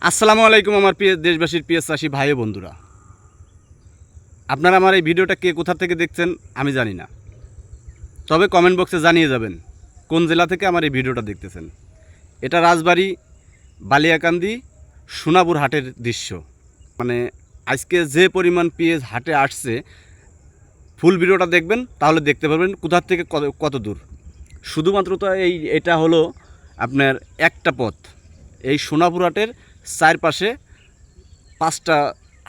আসসালামু আলাইকুম আমার প্রিয় দেশবাসীর প্রিয় চাষি ভাই ও বন্ধুরা, আপনারা আমার এই ভিডিওটা কে কোথা থেকে দেখছেন আমি জানি না, তবে কমেন্ট বক্সে জানিয়ে যাবেন কোন জেলা থেকে আমার এই ভিডিওটা দেখতেছেন। এটা রাজবাড়ী বালিয়াকান্দি সোনাপুর হাটের দৃশ্য। মানে আজকে যে পরিমাণ পেঁয়াজ হাটে আসছে, ফুল ভিডিওটা দেখবেন তাহলে দেখতে পারবেন কোথা থেকে কত দূর। শুধুমাত্র তো এটা হলো আপনার একটা পথ। এই সোনাপুর হাটের চারপাশে পাঁচটা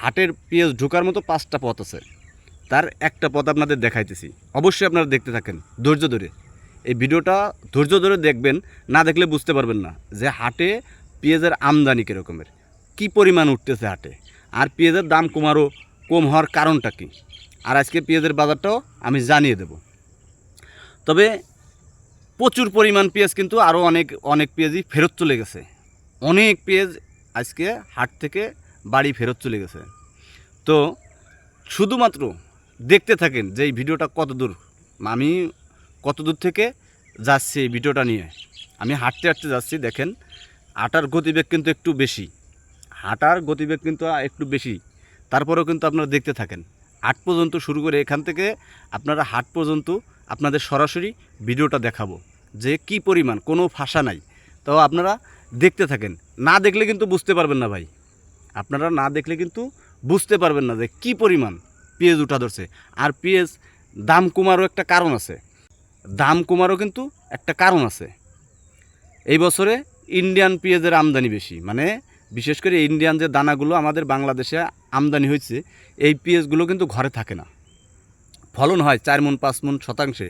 হাটের পেঁয়াজ ঢোকার মতো পাঁচটা পথ আছে, তার একটা পথ আপনাদের দেখাইতেছি। অবশ্যই আপনারা দেখতে থাকেন ধৈর্য ধরে। এই ভিডিওটা ধৈর্য ধরে দেখবেন, না দেখলে বুঝতে পারবেন না যে হাটে পেঁয়াজের আমদানি কীরকমের, কী পরিমাণ উঠতেছে হাটে, আর পেঁয়াজের দাম কম হওয়ার কারণটা কী, আর আজকে পেঁয়াজের বাজারটাও আমি জানিয়ে দেব। তবে প্রচুর পরিমাণ পেঁয়াজ কিন্তু আরও অনেক পেঁয়াজই ফেরত চলে গেছে। অনেক পেঁয়াজ আজকে হাট থেকে বাড়ি ফেরত চলে গেছে। তো শুধুমাত্র দেখতে থাকেন যে এই ভিডিওটা কত দূর, আমি কত দূর থেকে যাচ্ছি এই ভিডিওটা নিয়ে। আমি হাঁটতে হাঁটতে যাচ্ছি, দেখেন হাঁটার গতিবেগ কিন্তু একটু বেশি, তারপরেও কিন্তু আপনারা দেখতে থাকেন হাট পর্যন্ত শুরু করে, এখান থেকে আপনারা হাট পর্যন্ত আপনাদের সরাসরি ভিডিওটা দেখাবো যে কি পরিমাণ, কোনো ভাষা নাই। তো আপনারা দেখতে থাকেন, না দেখলে কিন্তু বুঝতে পারবেন না ভাই, আপনারা না দেখলে কিন্তু বুঝতে পারবেন না যে কি পরিমাণ পেঁয়াজ উঠা ধরছে। আর পেঁয়াজ দাম কমারও একটা কারণ আছে, এই বছরে ইন্ডিয়ান পেঁয়াজের আমদানি বেশি, মানে বিশেষ করে ইন্ডিয়ান যে দানাগুলো আমাদের বাংলাদেশে আমদানি হয়েছে, এই পেঁয়াজগুলো কিন্তু ঘরে থাকে না। ফলন হয় 4 মণ 5 মণ শতাংশে,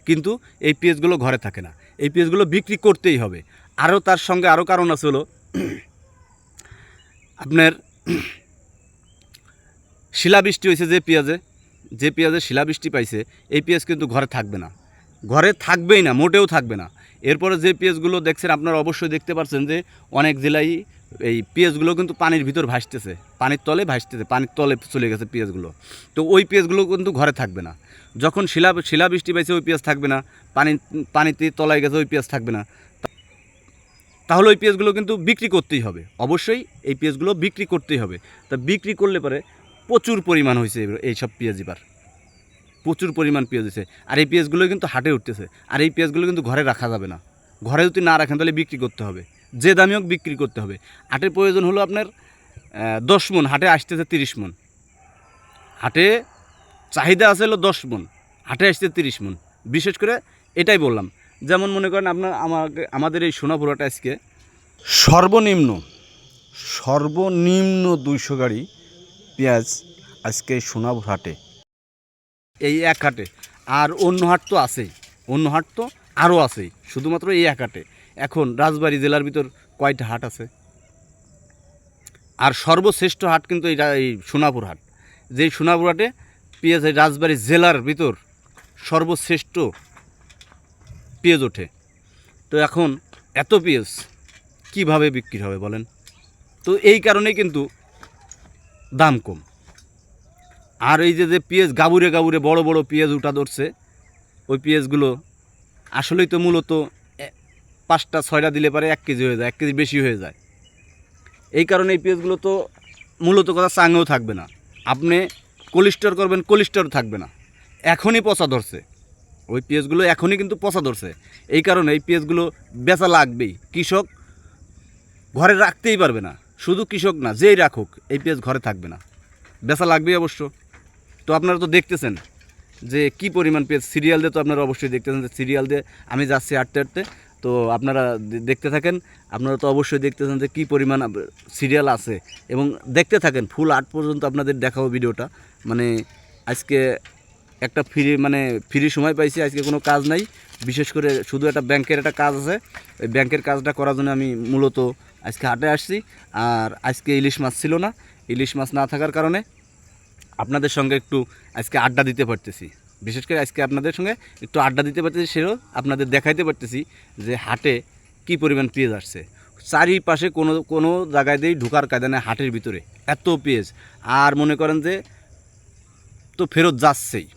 কিন্তু এই পেঁয়াজগুলো ঘরে থাকে না। এই পেঁয়াজগুলো বিক্রি করতেই হবে। আরও তার সঙ্গে আরও কারণ আছে, হলো আপনার শিলাবৃষ্টি হয়েছে যে পেঁয়াজে শিলাবৃষ্টি পাইছে, এই পেঁয়াজ কিন্তু ঘরে থাকবেই না, মোটেও থাকবে না। এরপরে যে পেঁয়াজগুলো দেখছেন আপনারা অবশ্যই দেখতে পাচ্ছেন যে অনেক জেলায় এই পেঁয়াজগুলো কিন্তু পানির ভিতর ভাসতেছে, পানির তলে চলে গেছে পেঁয়াজগুলো। তো ওই পেঁয়াজগুলো কিন্তু ঘরে থাকবে না। যখন শিলাবৃষ্টি পাইছে ওই পেঁয়াজ থাকবে না, পানিতে তলায় গেছে ওই পেঁয়াজ থাকবে না। তাহলে ওই পেঁয়াজগুলো কিন্তু বিক্রি করতেই হবে, অবশ্যই এই পেঁয়াজগুলো বিক্রি করতেই হবে। তা বিক্রি করলে পরে প্রচুর পরিমাণ হয়েছে এইসব পেঁয়াজ, এবার প্রচুর পরিমাণ পেঁয়াজ হয়েছে। আর এই পেঁয়াজগুলো কিন্তু হাটে উঠতেছে, আর এই পেঁয়াজগুলো কিন্তু ঘরে রাখা যাবে না। ঘরে যদি না রাখেন তাহলে বিক্রি করতে হবে, যে দামে হোক বিক্রি করতে হবে। হাটের প্রয়োজন হলো আপনার 10 মণ, হাটে আসতেছে 30 মণ। হাটে চাহিদা আছে হলো 10 মণ, হাটে আসছে 30 মণ। বিশেষ করে এটাই বললাম, যেমন মনে করেন আমাদের এই সোনাপুরাটা আজকে সর্বনিম্ন 200 গাড়ি পেঁয়াজ আজকে সোনাপুর হাটে, এই এক হাটে। আর অন্য হাট তো আরও আছেই, শুধুমাত্র এই এক হাটে। এখন রাজবাড়ী জেলার ভিতর কয়টা হাট আছে, আর সর্বশ্রেষ্ঠ হাট কিন্তু এই সোনাপুর হাট। যেই সোনাপুর হাটে পেঁয়াজ এই রাজবাড়ী জেলার ভিতর সর্বশ্রেষ্ঠ পেঁয়াজ ওঠে। তো এখন এত পেঁয়াজ কীভাবে বিক্রি হবে বলেন? তো এই কারণেই কিন্তু দাম কম। আর এই যে পেঁয়াজ গাবুরে বড় বড় পেঁয়াজ উঠা ধরছে, ওই পেঁয়াজগুলো আসলেই তো মূলত 5টা 6টা দিলে পারে 1 কেজি হয়ে যায়, 1 কেজি বেশি হয়ে যায়। এই কারণে এই পেঁয়াজগুলো তো মূলত কথা চাঙেও থাকবে না। আপনি কোলেস্টোর করবেন, কোলেস্টোর থাকবে না, এখনই পচা ধরছে। ওই পেঁয়াজগুলো এখনই কিন্তু পচা ধরছে। এই কারণে এই পেঁয়াজগুলো বেচা লাগবেই, কৃষক ঘরে রাখতেই পারবে না। শুধু কৃষক না, যেই রাখুক এই পেঁয়াজ ঘরে থাকবে না, বেচা লাগবেই অবশ্য। তো আপনারা তো দেখতেছেন যে কি পরিমাণ পেঁয়াজ, সিরিয়াল দিয়ে তো আপনারা অবশ্যই দেখতেছেন যে সিরিয়াল দিয়ে আমি যাচ্ছি হাঁটতে। তো আপনারা দেখতে থাকেন, আপনারা তো অবশ্যই দেখতেছেন যে কী পরিমাণ সিরিয়াল আছে, এবং দেখতে থাকেন ফুল 8 পর্যন্ত আপনাদের দেখাবো ভিডিওটা। মানে আজকে একটা ফ্রি সময় পাইছি, আজকে কোনো কাজ নাই, বিশেষ করে শুধু একটা ব্যাংকের একটা কাজ আছে। ওই ব্যাংকের কাজটা করার জন্য আমি মূলত আজকে হাটে আসছি। আর আজকে ইলিশ মাছ ছিল না, ইলিশ মাছ না থাকার কারণে আপনাদের সঙ্গে একটু আজকে আড্ডা দিতে পারতেছি। বিশেষ করে আজকে আপনাদের সঙ্গে একটু আড্ডা দিতে পারতেছি, সেও আপনাদের দেখাইতে পারতেছি যে হাটে কি পরিমাণ পেঁয়াজ আসছে। চারিপাশে কোনো জায়গায় দিয়েই ঢোকার কায়দা নেই হাটের ভিতরে, এত পেঁয়াজ। আর মনে করেন যে তো ফেরত যাচ্ছেই,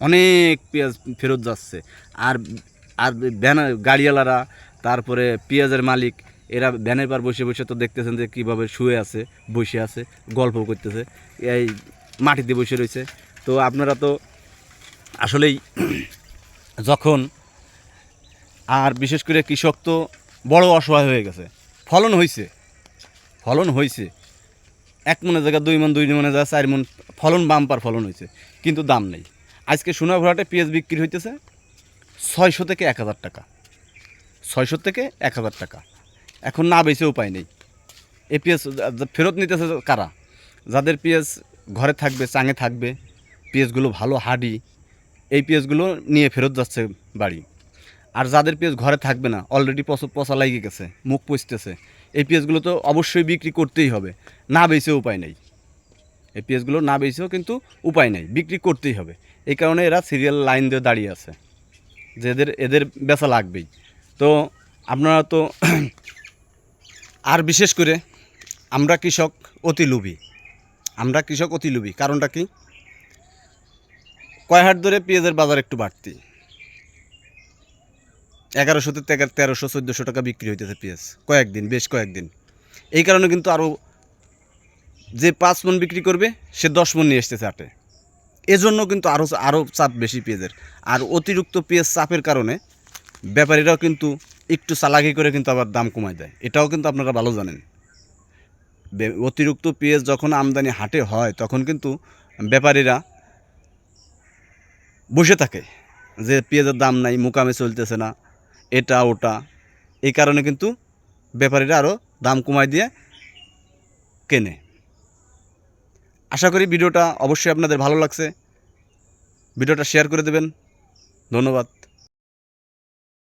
অনেক পেঁয়াজ ফেরত যাচ্ছে। আর গাড়িওয়ালারা, তারপরে পেঁয়াজের মালিক, এরা ভ্যানের পার বসে বসে তো দেখতেছেন যে কীভাবে শুয়ে আছে, বসে আছে, গল্প করতেছে, এই মাটিতে বসে রয়েছে। তো আপনারা তো আসলেই যখন, আর বিশেষ করে কৃষক তো বড় অসহায় হয়ে গেছে। ফলন হয়েছে 1 মনের জায়গায় 2 মন, 2 মনের জায়গায় 4 মন ফলন, বাম্পার ফলন হয়েছে, কিন্তু দাম নেই। আজকে সোনাপুরহাটে পেঁয়াজ বিক্রি হইতেছে 600 থেকে 1000 টাকা, 600 থেকে 1000 টাকা। এখন না বেচে উপায় নেই। এই পেঁয়াজ ফেরত নিতেছে কারা? যাদের পেঁয়াজ ঘরে থাকবে, চাঙে থাকবে, পেঁয়াজগুলো ভালো হাডি, এই পেঁয়াজগুলো নিয়ে ফেরত যাচ্ছে বাড়ি। আর যাদের পেঁয়াজ ঘরে থাকবে না, অলরেডি পচা লাগিয়ে গেছে, মুখ পচতেছে, এই পেঁয়াজগুলো তো অবশ্যই বিক্রি করতেই হবে, না বেচেও উপায় নেই। এই পেঁয়াজগুলো না বেচেও কিন্তু উপায় নেই, বিক্রি করতেই হবে। এই কারণে এরা সিরিয়াল লাইন দিয়ে দাঁড়িয়ে আছে যে এদের বেচা লাগবেই। তো আপনারা তো আর বিশেষ করে আমরা কৃষক অতি লোভী। কারণটা কি? কয় হাট ধরে পেঁয়াজের বাজার একটু বাড়তি, 1100 থেকে 1300, 1400 টাকা বিক্রি হইতেছে পেঁয়াজ বেশ কয়েকদিন। এই কারণে কিন্তু আরও যে 5 মন বিক্রি করবে সে 10 মন নিয়ে এসতেছে হাটে। এজন্য কিন্তু আরও চাপ বেশি পেঁয়াজের। আর অতিরিক্ত পেঁয়াজ চাপের কারণে ব্যাপারীরাও কিন্তু একটু চালাকি করে কিন্তু আবার দাম কমায় দেয়, এটাও কিন্তু আপনারা ভালো জানেন। অতিরিক্ত পেঁয়াজ যখন আমদানি হাটে হয় তখন কিন্তু ব্যাপারীরা বসে থাকে যে পেঁয়াজের দাম নাই, মুকামে চলতেছে না, এটা ওটা। এই কারণে কিন্তু ব্যাপারীরা আরও দাম কমায় দিয়ে কেনে। আশা করি ভিডিওটা অবশ্যই আপনাদের ভালো লাগছে। ভিডিওটা শেয়ার করে দেবেন। ধন্যবাদ।